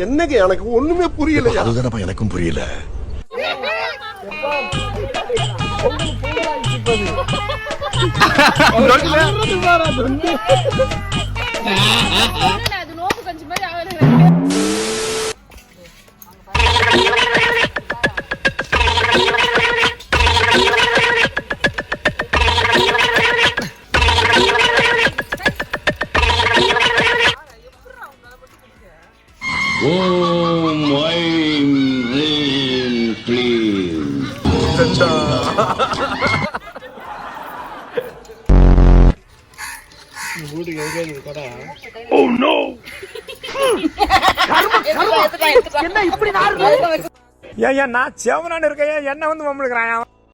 என்னங்க எனக்கு ஒண்ணுமே புரியல. அதுதானப்பா எனக்கும் புரியல. என்ன இப்படி நான் செவனான்னு இருக்கேன், என்ன வந்து மம்முழுக்கிறான்.